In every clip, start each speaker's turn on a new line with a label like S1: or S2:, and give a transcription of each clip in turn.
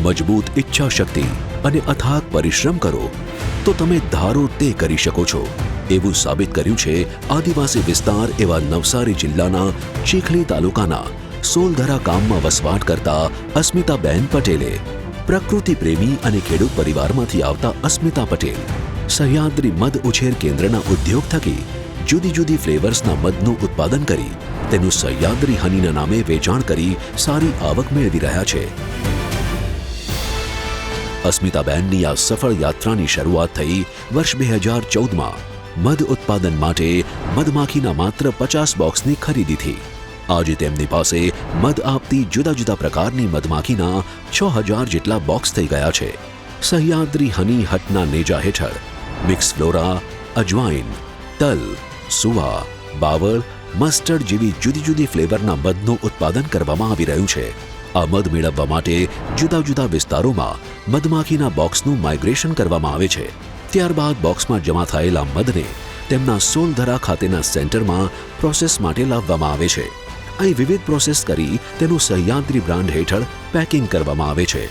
S1: મજબૂત ઈચ્છા શક્તિ અને અથાગ પરિશ્રમ કરો તો તમે ધારો તે કરી શકો છો, એવું સાબિત કર્યું છે આદિવાસી વિસ્તાર એવા નવસારી જિલ્લાના ચીખલી તાલુકાના સોલધરા ગામમાં વસવાટ કરતા અસ્મિતાબેન પટેલે. પ્રકૃતિ પ્રેમી અને ખેડૂત પરિવારમાંથી આવતા અસ્મિતા પટેલ સહ્યાદ્રી મધ ઉછેર કેન્દ્રના ઉદ્યોગ થકી જુદી જુદી ફ્લેવર્સના મધનું ઉત્પાદન કરી તેનું સહ્યાદ્રી હનીના નામે વેચાણ કરી સારી આવક મેળવી રહ્યા છે. અસ્મિતાબેનની આ સફળ યાત્રાની શરૂઆત થઈ વર્ષ 2014માં મધ ઉત્પાદન માટે મધમાખીના માત્ર 50 બોક્સની ખરીદીથી. આજે તેમની પાસે મધ આપતી જુદા જુદા પ્રકારની મધમાખીના 6000 જેટલા બોક્સ થઈ ગયા છે. સહ્યાદ્રી હની હટના નેજા હેઠળ મિક્સ ફ્લોરા, અજવાઇન, તલ, સુવા, બાવળ, મસ્ટર્ડ જેવી જુદી જુદી ફ્લેવરના મધનું ઉત્પાદન કરવામાં આવી રહ્યું છે. આ મધ મેળવવા માટે જુદા જુદા વિસ્તારોમાં મધમાખીના બોક્સનું માઇગ્રેશન કરવામાં આવે છે. ત્યારબાદ બોક્સમાં જમા થયેલા મધને તેમના સોલધરા ખાતેના સેન્ટરમાં પ્રોસેસ માટે લાવવામાં આવે છે. અહીં વિવિધ પ્રોસેસ કરી તેનું સહ્યાદ્રી બ્રાન્ડ હેઠળ પેકિંગ કરવામાં આવે છે.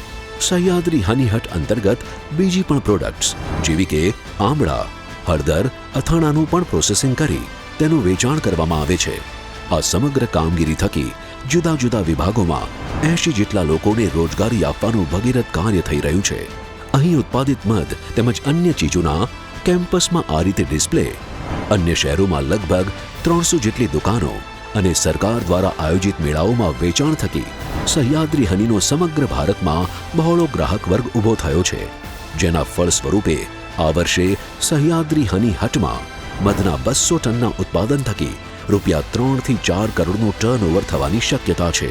S1: સહ્યાદ્રી હની હટ અંતર્ગત બીજી પણ પ્રોડક્ટ્સ જેવી કે આમળા, હળદર, અથાણાનું પણ પ્રોસેસિંગ કરી તેનું વેચાણ કરવામાં આવે છે. આ સમગ્ર કામગીરી થકી જુદા જુદા વિભાગોમાં 80 જેટલા લોકોને રોજગારી આપવાનું ભગીરથ કાર્ય થઈ રહ્યું છે. અહીં ઉત્પાદિત મધ તેમજ અન્ય ચીજોના કેમ્પસમાં આ રીતે ડિસ્પ્લે, અન્ય શહેરોમાં લગભગ 300 જેટલી દુકાનો અને સરકાર દ્વારા આયોજિત મેળાઓમાં વેચાણ થકી સહ્યાદ્રી હનીનો સમગ્ર ભારતમાં બહોળો ગ્રાહક વર્ગ ઊભો થયો છે. જેના ફળ સ્વરૂપે આ વર્ષે સહ્યાદ્રી હની હટમાં મધના 200 ટનના ઉત્પાદન થકી રૂપિયા 3 થી 4 કરોડનું ટર્નઓવર થવાની શક્યતા છે.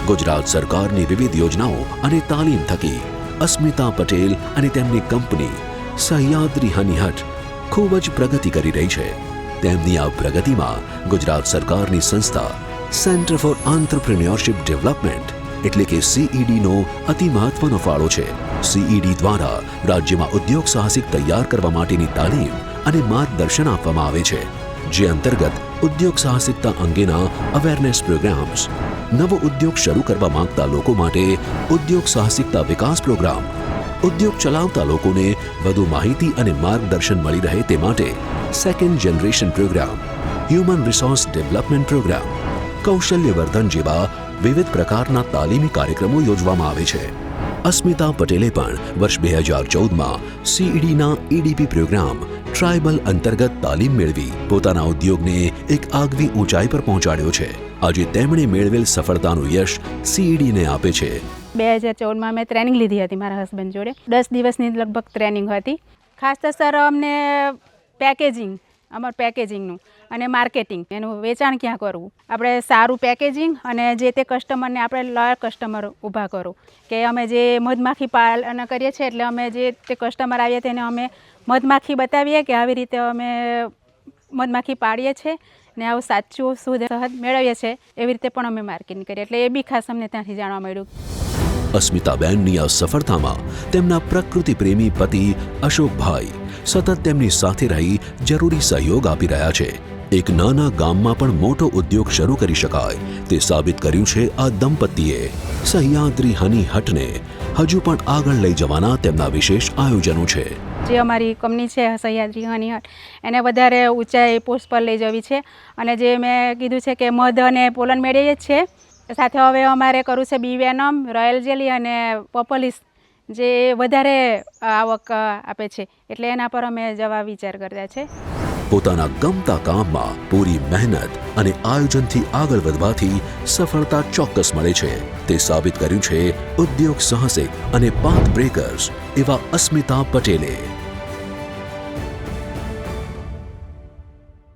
S1: ગુજરાત સરકારની વિવિધ યોજનાઓ અને તાલીમ થકી અસ્મિતા પટેલ અને તેમની કંપની સહ્યાદ્રી હની હટ ખૂબ જ પ્રગતિ કરી રહી છે. તેમની આ પ્રગતિમાં ગુજરાત સરકારની સંસ્થા સેન્ટર ફોર આંત્રપ્રિન્યોરશિપ ડેવલપમેન્ટ એટલે કે CEDનો અતિ મહત્વનો ફાળો છે. CED દ્વારા રાજ્યમાં ઉદ્યોગ સાહસિક તૈયાર કરવા માટેની તાલીમ અને માર્ગદર્શન આપવામાં આવે છે, જે અંતર્ગત ઉદ્યોગ સાહસિકતા અંગેના અવેરનેસ પ્રોગ્રામ્સ, નવો ઉદ્યોગ શરૂ કરવા માંગતા લોકો માટે ઉદ્યોગ સાહસિકતા વિકાસ પ્રોગ્રામ, ઉદ્યોગ ચલાવતા લોકોને વધુ માહિતી અને માર્ગદર્શન મળી રહે તે માટે second generation programme, human resource development programme, કૌશલ્યવર્ધન જેવા વિવિધ પ્રકારના તાલીમી કાર્યક્રમો યોજવામાં આવે છે. અસ્મિતા પટેલે પણ વર્ષ 2014માં CEDના EDP પ્રોગ્રામ ટ્રાયબલ અંતર્ગત તાલીમ મેળવી પોતાના ઉદ્યોગને એક આગવી ઊંચાઈ પર પહોંચાડ્યો છે. આજે તેમણે મેળવેલ સફળતાનું યશ CEDને આપે છે.
S2: 2014માં મેં ટ્રેનિંગ લીધી હતી મારા હસબન્ડ જોડે. 10 દિવસની લગભગ ટ્રેનિંગ હતી. ખાસ તો સર અમને પેકેજિંગનું અને માર્કેટિંગ, એનું વેચાણ ક્યાં કરવું, આપણે સારું પેકેજિંગ અને જે તે કસ્ટમરને આપણે લોયલ કસ્ટમર ઊભા કરો કે અમે જે મધમાખી પાલન કરીએ છીએ એટલે અમે જે તે કસ્ટમર આવીએ તેને અમે મધમાખી બતાવીએ કે આવી રીતે અમે મધમાખી પાડીએ છીએ ને આવું સાચું શુદ્ધ શહદ મેળવીએ છીએ, એવી રીતે પણ અમે માર્કેટિંગ કરીએ. એટલે એ બી ખાસ અમને ત્યાંથી જાણવા મળ્યું.
S1: અસ્મિતાબેનની આ સફળતામાં તેમના પ્રકૃતિ પ્રેમી પતિ અશોકભાઈ સતત તેમની સાથે રહી જરૂરી સહયોગ આપી રહ્યા છે. એક નાના ગામમાં પણ મોટો ઉદ્યોગ શરૂ કરી શકાય તે સાબિત કર્યું છે આ દંપતીએ. સહ્યાદ્રી હની હટને હજુ પણ આગળ લઈ જવાના તેમના વિશેષ આયોજનો છે.
S2: જે અમારી કંપની છે સહ્યાદ્રી હની હટ, એને વધારે ઊંચાઈ પોસ્ટ પર લઈ જવી છે. અને જે મેં કીધું છે કે મધ અને પોલન મેળવીએ જ છે, સાથે હવે અમારે કરવું છે બી વેનમ, રોયલ જેલી અને પોપોલિસ જે વધારે આવક આપે છે, એટલે એના પર અમે જવા વિચાર કરતા છે.
S1: પોતાના ગમતા કામમાં પૂરી મહેનત અને આયોજનથી આગળ વધવાથી સફળતા ચોક્કસ મળે છે તે સાબિત કર્યું છે ઉદ્યોગ સાહસિક અને પાથ બ્રેકર્સ એવા અસ્મિતા પટેલે.